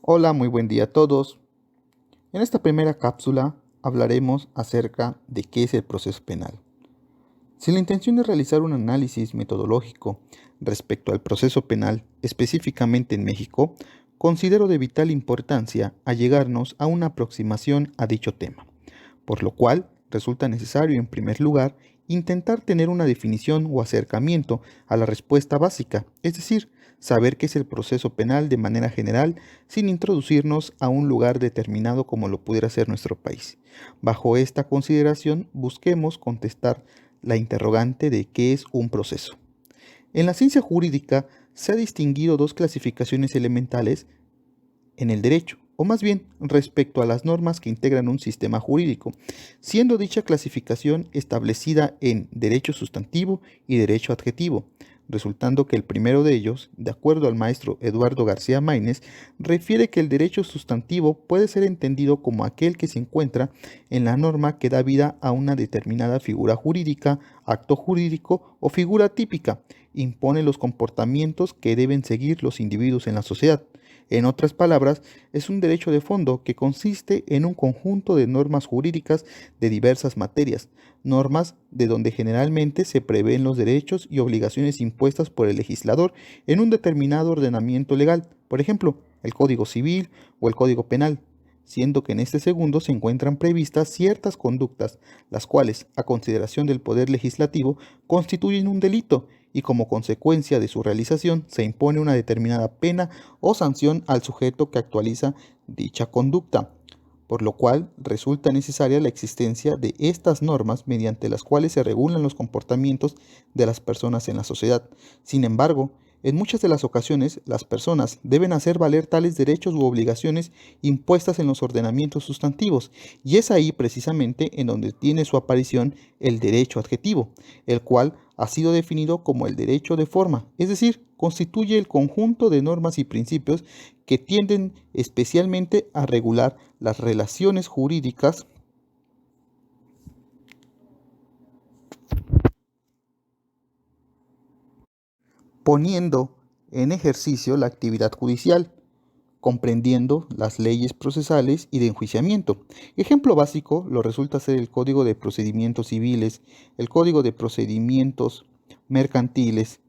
Hola, muy buen día a todos. En esta primera cápsula hablaremos acerca de qué es el proceso penal. Si la intención es realizar un análisis metodológico respecto al proceso penal, específicamente en México, considero de vital importancia allegarnos a una aproximación a dicho tema, por lo cual resulta necesario, en primer lugar, intentar tener una definición o acercamiento a la respuesta básica, es decir, saber qué es el proceso penal de manera general sin introducirnos a un lugar determinado como lo pudiera ser nuestro país. Bajo esta consideración, busquemos contestar la interrogante de qué es un proceso. En la ciencia jurídica se ha distinguido dos clasificaciones elementales en el derecho, o más bien respecto a las normas que integran un sistema jurídico, siendo dicha clasificación establecida en derecho sustantivo y derecho adjetivo, resultando que el primero de ellos, de acuerdo al maestro Eduardo García Maínez, refiere que el derecho sustantivo puede ser entendido como aquel que se encuentra en la norma que da vida a una determinada figura jurídica, acto jurídico o figura típica, impone los comportamientos que deben seguir los individuos en la sociedad. En otras palabras, es un derecho de fondo que consiste en un conjunto de normas jurídicas de diversas materias, normas de donde generalmente se prevén los derechos y obligaciones impuestas por el legislador en un determinado ordenamiento legal, por ejemplo, el Código Civil o el Código Penal, siendo que en este segundo se encuentran previstas ciertas conductas, las cuales, a consideración del Poder Legislativo, constituyen un delito y como consecuencia de su realización se impone una determinada pena o sanción al sujeto que actualiza dicha conducta, por lo cual resulta necesaria la existencia de estas normas mediante las cuales se regulan los comportamientos de las personas en la sociedad. Sin embargo, en muchas de las ocasiones, las personas deben hacer valer tales derechos u obligaciones impuestas en los ordenamientos sustantivos, y es ahí precisamente en donde tiene su aparición el derecho adjetivo, el cual ha sido definido como el derecho de forma, es decir, constituye el conjunto de normas y principios que tienden especialmente a regular las relaciones jurídicas, poniendo en ejercicio la actividad judicial, comprendiendo las leyes procesales y de enjuiciamiento. Ejemplo básico lo resulta ser el Código de Procedimientos Civiles, el Código de Procedimientos Mercantiles,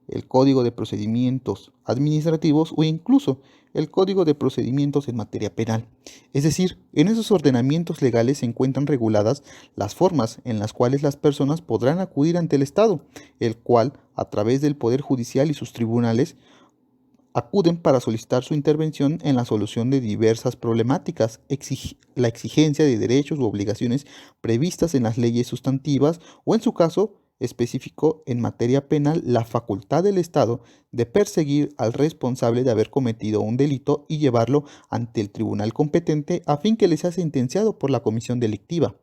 el Código de Procedimientos Administrativos o incluso el Código de Procedimientos en materia penal. Es decir, en esos ordenamientos legales se encuentran reguladas las formas en las cuales las personas podrán acudir ante el Estado, el cual, a través del Poder Judicial y sus tribunales, acuden para solicitar su intervención en la solución de diversas problemáticas, la exigencia de derechos u obligaciones previstas en las leyes sustantivas o, en su caso específico en materia penal, la facultad del Estado de perseguir al responsable de haber cometido un delito y llevarlo ante el tribunal competente a fin que le sea sentenciado por la comisión delictiva.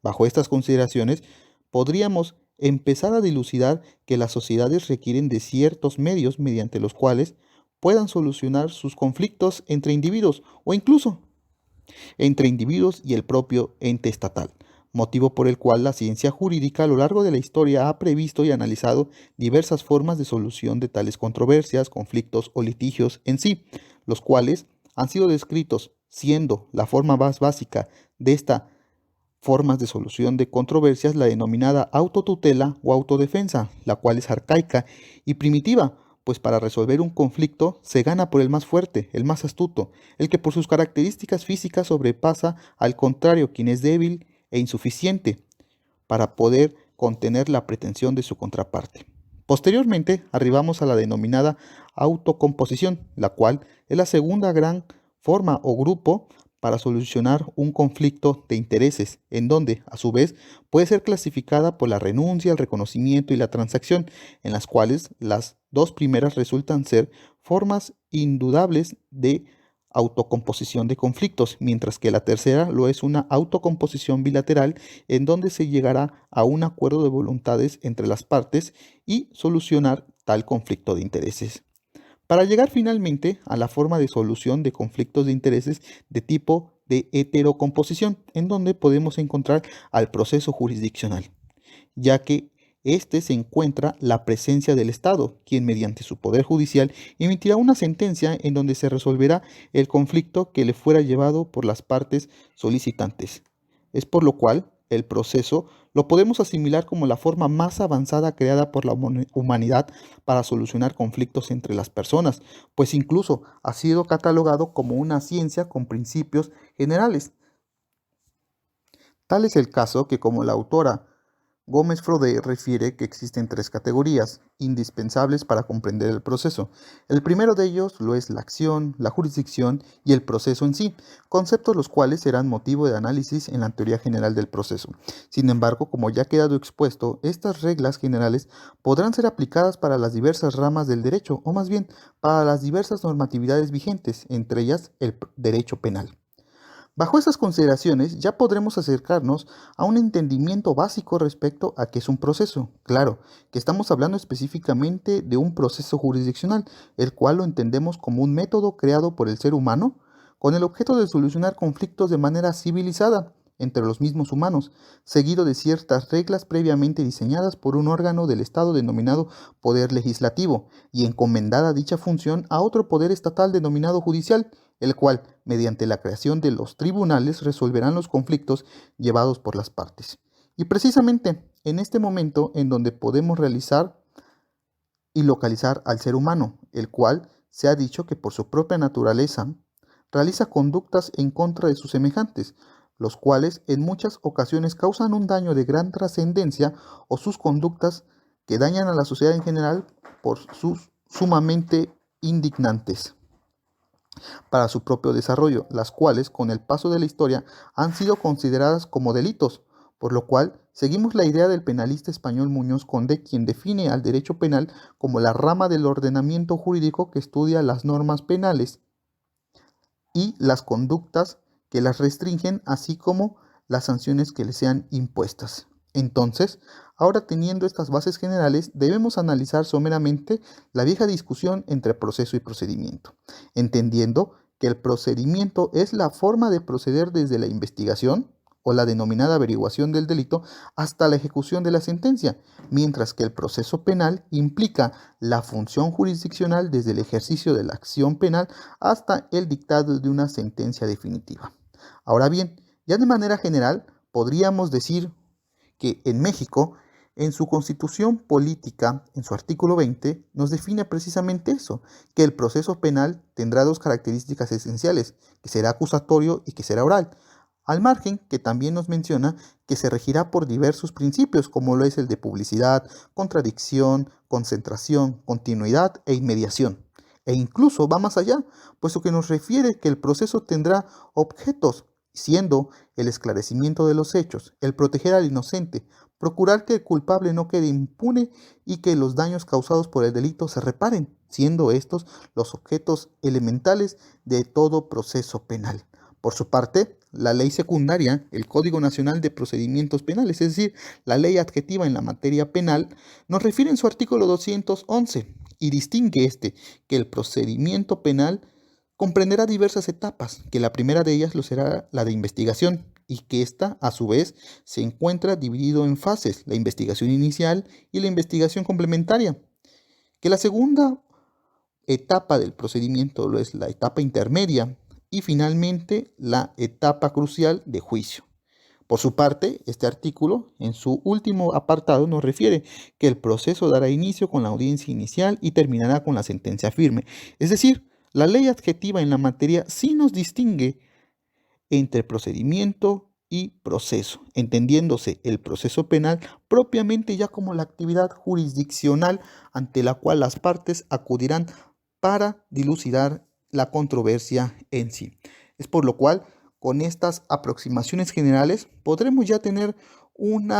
Bajo estas consideraciones, podríamos empezar a dilucidar que las sociedades requieren de ciertos medios mediante los cuales puedan solucionar sus conflictos entre individuos o incluso entre individuos y el propio ente estatal, motivo por el cual la ciencia jurídica a lo largo de la historia ha previsto y analizado diversas formas de solución de tales controversias, conflictos o litigios en sí, los cuales han sido descritos siendo la forma más básica de esta formas de solución de controversias la denominada autotutela o autodefensa, la cual es arcaica y primitiva, pues para resolver un conflicto se gana por el más fuerte, el más astuto, el que por sus características físicas sobrepasa al contrario quien es débil e insuficiente para poder contener la pretensión de su contraparte. Posteriormente arribamos a la denominada autocomposición, la cual es la segunda gran forma o grupo para solucionar un conflicto de intereses, en donde, a su vez, puede ser clasificada por la renuncia, el reconocimiento y la transacción, en las cuales las dos primeras resultan ser formas indudables de autocomposición de conflictos, mientras que la tercera lo es una autocomposición bilateral en donde se llegará a un acuerdo de voluntades entre las partes y solucionar tal conflicto de intereses, para llegar finalmente a la forma de solución de conflictos de intereses de tipo de heterocomposición, en donde podemos encontrar al proceso jurisdiccional, ya que Este se encuentra la presencia del Estado, quien mediante su poder judicial emitirá una sentencia en donde se resolverá el conflicto que le fuera llevado por las partes solicitantes. Es por lo cual el proceso lo podemos asimilar como la forma más avanzada creada por la humanidad para solucionar conflictos entre las personas, pues incluso ha sido catalogado como una ciencia con principios generales. Tal es el caso que, como la autora Gómez Frodé refiere, que existen tres categorías indispensables para comprender el proceso. El primero de ellos lo es la acción, la jurisdicción y el proceso en sí, conceptos los cuales serán motivo de análisis en la teoría general del proceso. Sin embargo, como ya ha quedado expuesto, estas reglas generales podrán ser aplicadas para las diversas ramas del derecho, o más bien para las diversas normatividades vigentes, entre ellas el derecho penal. Bajo estas consideraciones ya podremos acercarnos a un entendimiento básico respecto a qué es un proceso. Claro, que estamos hablando específicamente de un proceso jurisdiccional, el cual lo entendemos como un método creado por el ser humano con el objeto de solucionar conflictos de manera civilizada entre los mismos humanos, seguido de ciertas reglas previamente diseñadas por un órgano del Estado denominado Poder Legislativo y encomendada dicha función a otro poder estatal denominado judicial, el cual, mediante la creación de los tribunales, resolverán los conflictos llevados por las partes. Y precisamente en este momento en donde podemos realizar y localizar al ser humano, el cual se ha dicho que por su propia naturaleza realiza conductas en contra de sus semejantes, los cuales en muchas ocasiones causan un daño de gran trascendencia o sus conductas que dañan a la sociedad en general por sus sumamente indignantes para su propio desarrollo, las cuales con el paso de la historia han sido consideradas como delitos, por lo cual seguimos la idea del penalista español Muñoz Conde, quien define al derecho penal como la rama del ordenamiento jurídico que estudia las normas penales y las conductas que las restringen, así como las sanciones que le sean impuestas. Entonces, ahora teniendo estas bases generales, debemos analizar someramente la vieja discusión entre proceso y procedimiento, entendiendo que el procedimiento es la forma de proceder desde la investigación o la denominada averiguación del delito hasta la ejecución de la sentencia, mientras que el proceso penal implica la función jurisdiccional desde el ejercicio de la acción penal hasta el dictado de una sentencia definitiva. Ahora bien, ya de manera general, podríamos decir que en México, en su constitución política, en su artículo 20, nos define precisamente eso, que el proceso penal tendrá dos características esenciales, que será acusatorio y que será oral, al margen que también nos menciona que se regirá por diversos principios, como lo es el de publicidad, contradicción, concentración, continuidad e inmediación. E incluso va más allá, puesto que nos refiere que el proceso tendrá objetos, siendo el esclarecimiento de los hechos, el proteger al inocente, procurar que el culpable no quede impune y que los daños causados por el delito se reparen, siendo estos los objetos elementales de todo proceso penal. Por su parte, la ley secundaria, el Código Nacional de Procedimientos Penales, es decir, la ley adjetiva en la materia penal, nos refiere en su artículo 211 y distingue que el procedimiento penal comprenderá diversas etapas, que la primera de ellas lo será la de investigación y que ésta, a su vez, se encuentra dividido en fases, la investigación inicial y la investigación complementaria, que la segunda etapa del procedimiento lo es la etapa intermedia y finalmente la etapa crucial de juicio. Por su parte, este artículo, en su último apartado, nos refiere que el proceso dará inicio con la audiencia inicial y terminará con la sentencia firme. Es decir, la ley adjetiva en la materia sí nos distingue entre procedimiento y proceso, entendiéndose el proceso penal propiamente ya como la actividad jurisdiccional ante la cual las partes acudirán para dilucidar la controversia en sí. Es por lo cual, con estas aproximaciones generales, podremos ya tener un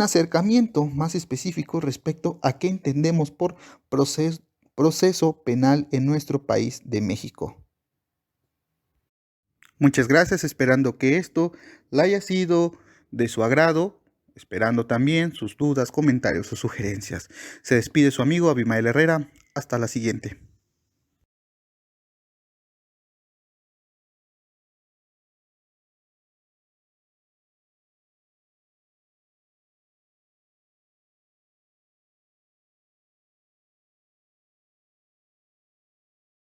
acercamiento más específico respecto a qué entendemos por proceso penal en nuestro país de México. Muchas gracias, esperando que esto le haya sido de su agrado, esperando también sus dudas, comentarios o sugerencias. Se despide su amigo Abimael Herrera. Hasta la siguiente.